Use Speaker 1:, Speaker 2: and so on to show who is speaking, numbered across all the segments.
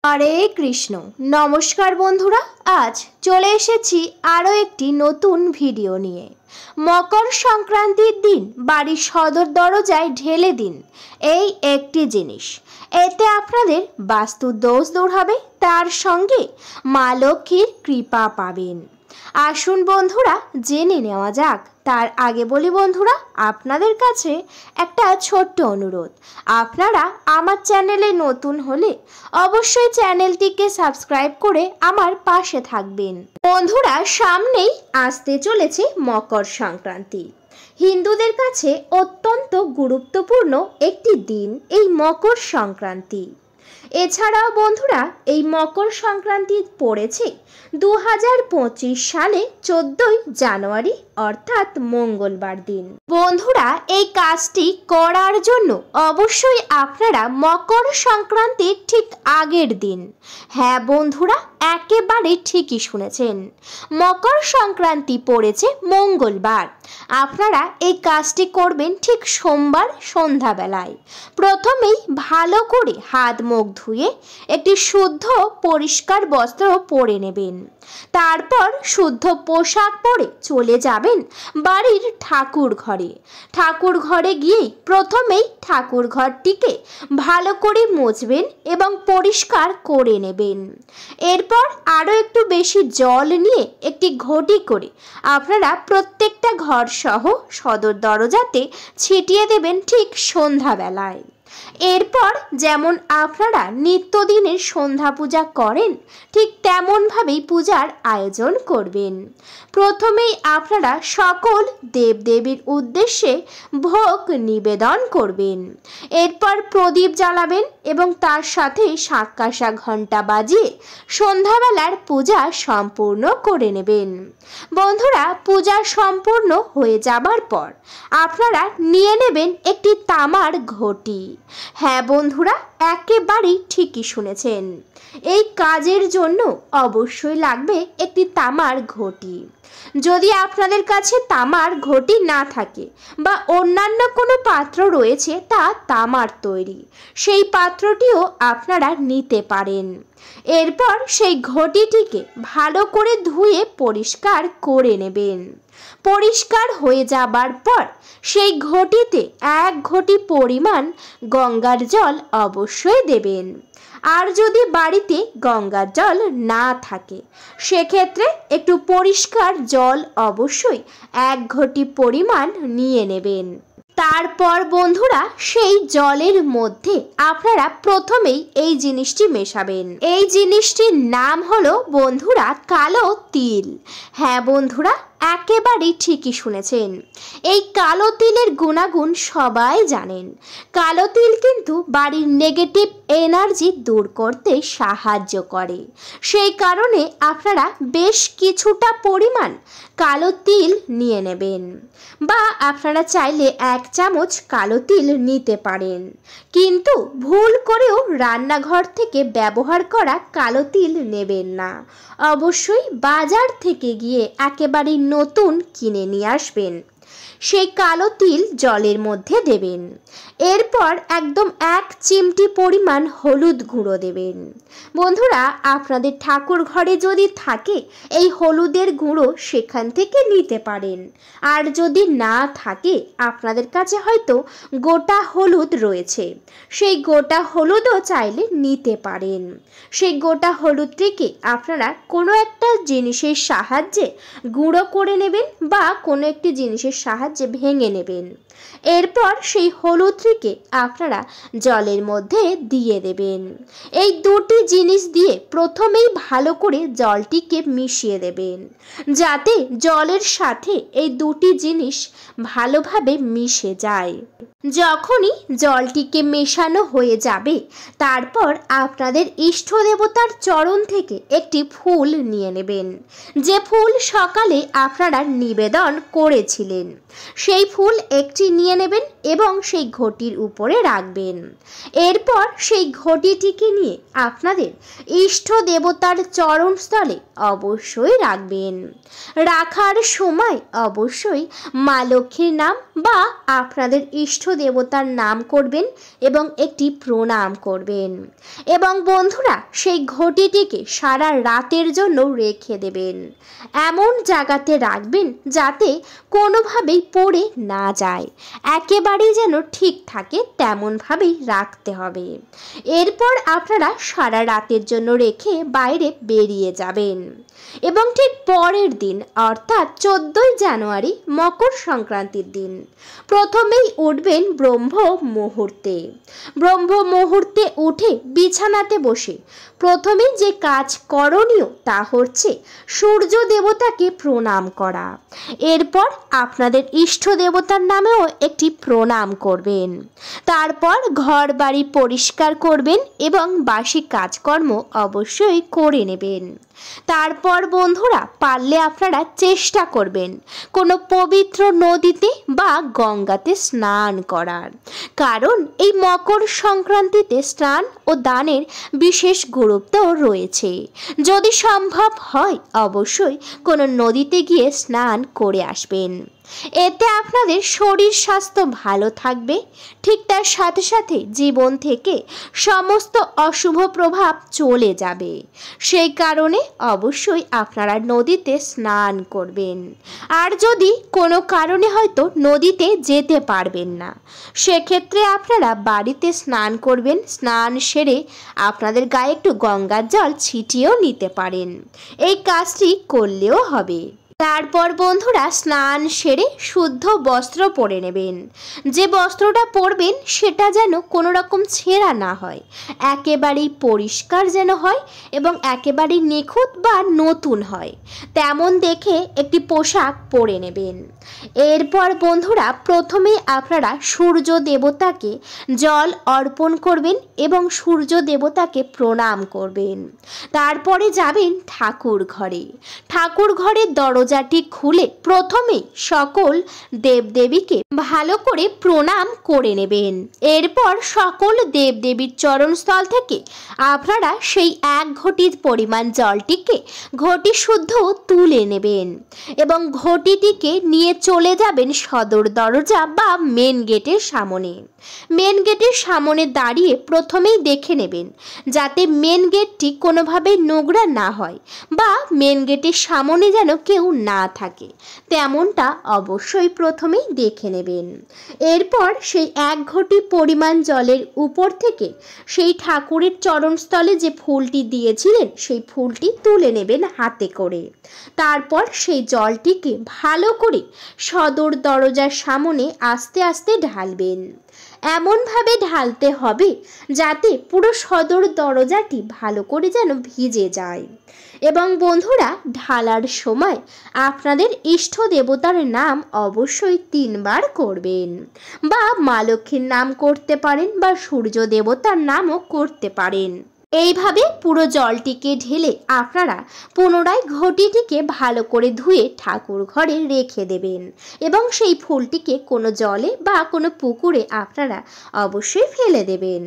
Speaker 1: হরে কৃষ্ণ। নমস্কার বন্ধুরা, আজ চলে এসেছি আরও একটি নতুন ভিডিও নিয়ে। মকর সংক্রান্তির দিন বাড়ির সদর দরজায় ঢেলে দিন এই একটি জিনিস। এতে আপনাদের বাস্তু দোষ দূর হবে, তার সঙ্গে মা লক্ষ্মীর কৃপা পাবেন। আসুন বন্ধুরা জেনে নেওয়া যাক। তার আগে বলি বন্ধুরা, আপনাদের কাছে একটা ছোট্ট অনুরোধ, আপনারা আমার চ্যানেলে নতুন হলে অবশ্যই চ্যানেলটিকে সাবস্ক্রাইব করে আমার পাশে থাকবেন। বন্ধুরা, সামনেই আসতে চলেছে মকর সংক্রান্তি। হিন্দুদের কাছে অত্যন্ত গুরুত্বপূর্ণ একটি দিন এই মকর সংক্রান্তি। এছাড়াও বন্ধুরা, এই মকর সংক্রান্তি পড়েছে 2025 সালে 14ই জানুয়ারি, অর্থাৎ মঙ্গলবার দিন। বন্ধুরা, এই কাজটি করার জন্য অবশ্যই আপনারা মকর সংক্রান্তির ঠিক আগের দিন, হ্যাঁ বন্ধুরা একেবারে ঠিকই শুনেছেন, মকর সংক্রান্তি পড়েছে মঙ্গলবার। আপনারা এই কাজটি করবেন ঠিক সোমবার সন্ধ্যাবেলায়। প্রথমেই ভালো করে হাত মুখ ধুয়ে একটি শুদ্ধ পরিষ্কার বস্ত্র পরে নেবেন। তারপর শুদ্ধ পোশাক পরে চলে যাবেন বাড়ির ঠাকুর ঘরে। ঠাকুর ঘরে গিয়েই প্রথমেই ঠাকুর ঘরটিকে ভালো করে মুছবেন এবং পরিষ্কার করে নেবেন। এরপর আরও একটু বেশি জল নিয়ে একটি ঘটি করে আপনারা প্রত্যেকটা ঘর সহ সদর দরজাতে ছিটিয়ে দেবেন ঠিক সন্ধ্যাবেলায়। এরপর যেমন আপনারা নিত্যদিনের সন্ধ্যা পূজা করেন ঠিক তেমনভাবেই পূজার আয়োজন করবেন। প্রথমেই আপনারা সকল দেবদেবীর উদ্দেশ্যে ভোগ নিবেদন করবেন। এরপর প্রদীপ জ্বালাবেন এবং তার সাথে শাঁখাশা ঘণ্টা বাজিয়ে সন্ধ্যাবেলার পূজা সম্পূর্ণ করে নেবেন। বন্ধুরা, পূজা সম্পূর্ণ হয়ে যাবার পর আপনারা নিয়ে নেবেন একটি তামার ঘটি। হ্যাঁ বন্ধুরা, একেবারেই ঠিকই শুনেছেন, এই কাজের জন্য অবশ্যই লাগবে একটি তামার ঘটি। যদি আপনাদের কাছে তামার ঘটি না থাকে বা অন্যান্য কোনো পাত্র রয়েছে তা তামার তৈরি, সেই পাত্রটিও আপনারা নিতে পারেন। এরপর সেই ঘটিটিকে ভালো করে ধুয়ে পরিষ্কার করে নেবেন। পরিষ্কার হয়ে যাবার পর সেই ঘটিতে 1 ঘটি পরিমাণ গঙ্গার জল অবশ্যই দেবেন। আর যদি বাড়িতে গঙ্গার জল না থাকে সেক্ষেত্রে একটু পরিষ্কার জল অবশ্যই 1 ঘটি পরিমাণ নিয়ে নেবেন। তারপর বন্ধুরা, সেই জলের মধ্যে আপনারা প্রথমেই এই জিনিসটি মেশাবেন। এই জিনিসটির নাম হলো বন্ধুরা কালো তিল। হ্যাঁ বন্ধুরা, একেবারেই ঠিকই শুনেছেন, এই কালো তিলের গুণাগুণ সবাই জানেন। কালো তিল কিন্তু বাড়ির নেগেটিভ এনার্জি দূর করতে সাহায্য করে। সেই কারণে আপনারা বেশ কিছুটা পরিমাণ কালো তিল নিয়ে নেবেন, বা আপনারা চাইলে 1 চামচ কালো তিল নিতে পারেন। কিন্তু ভুল করেও রান্নাঘর থেকে ব্যবহার করা কালো তিল নেবেন না। অবশ্যই বাজার থেকে গিয়ে একেবারে নতুন কিনে নিয়ে আসবেন। সেই কালো তিল জলের মধ্যে দেবেন। এরপর একদম 1 চিমটি পরিমাণ হলুদ গুঁড়ো দেবেন। বন্ধুরা, আপনাদের ঠাকুর ঘরে যদি থাকে এই হলুদের গুঁড়ো সেখান থেকে নিতে পারেন। আর যদি না থাকে আপনাদের কাছে হয়তো গোটা হলুদ রয়েছে, সেই গোটা হলুদও চাইলে নিতে পারেন। সেই গোটা হলুদটিকে আপনারা কোনো একটা জিনিসের সাহায্যে গুঁড়ো করে নেবেন বা কোনো একটি জিনিসের সাহায্যে ভেঙে নেবেন। এরপর সেই হলুদটিকে আপনারা জলের মধ্যে দিয়ে দেবেন। এই 2টি জিনিস দিয়ে প্রথমেই ভালো করে জলটিকে মিশিয়ে দেবেন, যাতে জলের সাথে এই 2টি জিনিস ভালোভাবে মিশে যায়। যখনই জলটিকে মেশানো হয়ে যাবে তারপর আপনাদের ইষ্ট দেবতার চরণ থেকে একটি ফুল নিয়ে নেবেন। যে ফুল সকালে আপনারা নিবেদন করেছিলেন সেই ফুল একটি নিয়ে নেবেন এবং সেই ঘটির উপরে রাখবেন। এরপর সেই ঘটিটিকে নিয়ে আপনাদের ইষ্ট দেবতার চরণস্থলে অবশ্যই রাখবেন। রাখার সময় অবশ্যই মা লক্ষ্মীর নাম বা আপনাদের ইষ্ট দেবতার নাম করবেন এবং একটি প্রণাম করবেন। এবং বন্ধুরা সেই ঘটিটিকে সারা রাতের জন্য রেখে দেবেন। এমন জায়গাতে রাখবেন যাতে কোনোভাবেই পড়ে না যায়, একেবারেই যেন ঠিক থাকে তেমনভাবেই রাখতে হবে। এরপর আপনারা সারা রাতের জন্য রেখে বাইরে বেরিয়ে যাবেন এবং ঠিক পরের দিন অর্থাৎ 14ই জানুয়ারি মকর সংক্রান্তির দিন প্রথমেই উঠবেন ব্রহ্ম মুহূর্তে। ব্রহ্ম মুহূর্তে উঠে বিছানাতে বসে প্রথমে যে কাজ করণীয় তা হচ্ছে সূর্য দেবতাকে প্রণাম করা। এরপর আপনাদের ইষ্ট দেবতার নামেও একটি প্রণাম করবেন। তারপর ঘর বাড়ি পরিষ্কার করবেন এবং বাসি কাজকর্ম অবশ্যই করে নেবেন। তারপর বন্ধুরা পারলে আপনারা চেষ্টা করবেন কোনো পবিত্র নদীতে বা গঙ্গাতে স্নান করার, কারণ এই মকর সংক্রান্তিতে স্নান ও দানের বিশেষ গুরুত্ব রয়েছে। যদি সম্ভব হয় অবশ্যই কোনো নদীতে গিয়ে স্নান করে আসবেন। এতে আপনাদের শরীর স্বাস্থ্য ভালো থাকবে, ঠিক তার সাথে সাথে জীবন থেকে সমস্ত অশুভ প্রভাব চলে যাবে। সেই কারণে অবশ্যই আপনারা নদীতে স্নান করবেন। আর যদি কোনো কারণে হয়তো নদীতে যেতে পারবেন না, সেক্ষেত্রে আপনারা বাড়িতে স্নান করবেন। স্নান সেরে আপনাদের গায়ে একটু গঙ্গার জল ছিটিয়েও নিতে পারেন, এই কাজটি করলেও হবে। তারপর বন্ধুরা স্নান সেরে শুদ্ধ বস্ত্র পরে নেবেন। যে বস্ত্রটা পরবেন সেটা যেন কোনো রকম ছেঁড়া না হয়, একেবারেই পরিষ্কার যেন হয় এবং একেবারেই নিখুঁত বা নতুন হয় তেমন দেখে একটি পোশাক পরে নেবেন। এরপর বন্ধুরা প্রথমেই আপনারা সূর্য দেবতাকে জল অর্পণ করবেন এবং সূর্য দেবতাকে প্রণাম করবেন। তারপরে যাবেন ঠাকুর ঘরে। ঠাকুর ঘরের দরজাটি খুলে প্রথমে সকল দেবদেবীকে ভালো করে প্রণাম করে নেবেন। এরপর সকল দেবদেবীর চরণস্থল থেকে আপনারা সেই 1 ঘটি পরিমাণ জলটিকে ঘটি শুদ্ধ তুলে নেবেন এবং ঘটিটিকে নিয়ে চলে যাবেন সদর দরজা বা মেন গেটের সামনে। মেন গেটের সামনে দাঁড়িয়ে প্রথমেই দেখে নেবেন যাতে মেন গেটটি কোনোভাবে নোংরা না হয় বা মেন গেটের সামনে যেন কেউ না থাকে তেমনটা অবশ্যই প্রথমেই দেখে নেবেন। এরপর সেই 1 ঘটি পরিমাণ জলের উপর থেকে সেই ঠাকুরের চরণস্থলে যে ফুলটি দিয়েছিলেন সেই ফুলটি তুলে নেবেন হাতে করে। তারপর সেই জলটিকে ভালো করে সদর দরজার সামনে আস্তে আস্তে ঢালবেন। এমনভাবে ঢালতে হবে যাতে পুরো সদর দরজাটি ভালো করে যেন ভিজে যায়। এবং বন্ধুরা ঢালার সময় আপনাদের ইষ্ট দেবতার নাম অবশ্যই 3 বার করবেন, বা মা লক্ষ্মীর নাম করতে পারেন বা সূর্য দেবতার নামও করতে পারেন। এইভাবে পুরো জলটিকে ঢেলে আপনারা পুনরায় ঘটিটিকে ভালো করে ধুয়ে ঠাকুর ঘরে রেখে দেবেন এবং সেই ফুলটিকে কোনো জলে বা কোনো পুকুরে আপনারা অবশ্যই ফেলে দেবেন।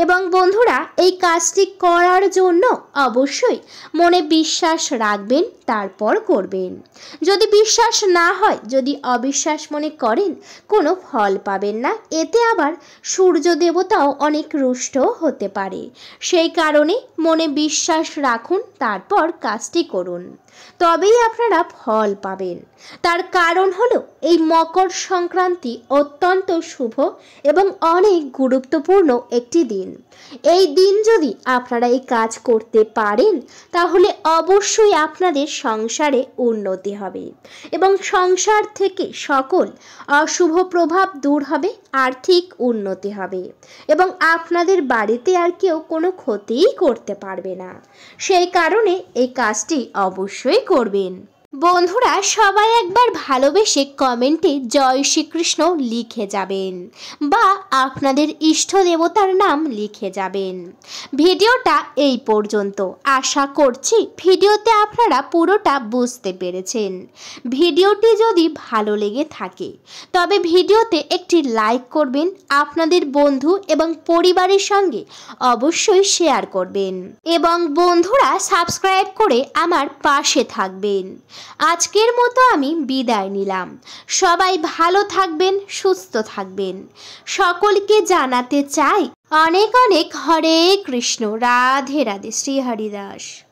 Speaker 1: এবং বন্ধুরা এই কাজটি করার জন্য অবশ্যই মনে বিশ্বাস রাখবেন, তারপর করবেন। যদি বিশ্বাস না হয়, যদি অবিশ্বাস মনে করেন, কোনো ফল পাবেন না। এতে আবার সূর্য দেবতাও অনেক রুষ্ট হতে পারে। সেই কারণে মনে বিশ্বাস রাখুন, তারপর কাজটি করুন, তবেই আপনারা ফল পাবেন। তার কারণ হলো এই মকর সংক্রান্তি অত্যন্ত শুভ এবং অনেক গুরুত্বপূর্ণ একটি দিন। এই দিন যদি আপনারা এই কাজ করতে পারেন তাহলে অবশ্যই আপনাদের সংসারে উন্নতি হবে এবং সংসার থেকে সকল অশুভ প্রভাব দূর হবে, আর্থিক উন্নতি হবে এবং আপনাদের বাড়িতে আর কেউ কোনো ক্ষতিই করতে পারবে না। সেই কারণে এই কাজটি অবশ্যই করবেন। বন্ধুরা সবাই একবার ভালোবেসে কমেন্টে জয় শ্রীকৃষ্ণ লিখে যাবেন বা আপনাদের ইষ্ট দেবতার নাম লিখে যাবেন। ভিডিওটা এই পর্যন্ত। আশা করছি ভিডিওতে আপনারা পুরোটা বুঝতে পেরেছেন। ভিডিওটি যদি ভালো লেগে থাকে তবে ভিডিওতে একটি লাইক করবেন, আপনাদের বন্ধু এবং পরিবারের সঙ্গে অবশ্যই শেয়ার করবেন এবং বন্ধুরা সাবস্ক্রাইব করে আমার পাশে থাকবেন। আজকের মতো আমি বিদায় নিলাম। সবাই ভালো থাকবেন, সুস্থ থাকবেন। সকলকে জানাতে চাই অনেক অনেক হরে কৃষ্ণ, রাধে রাধে, শ্রী হরিদাস।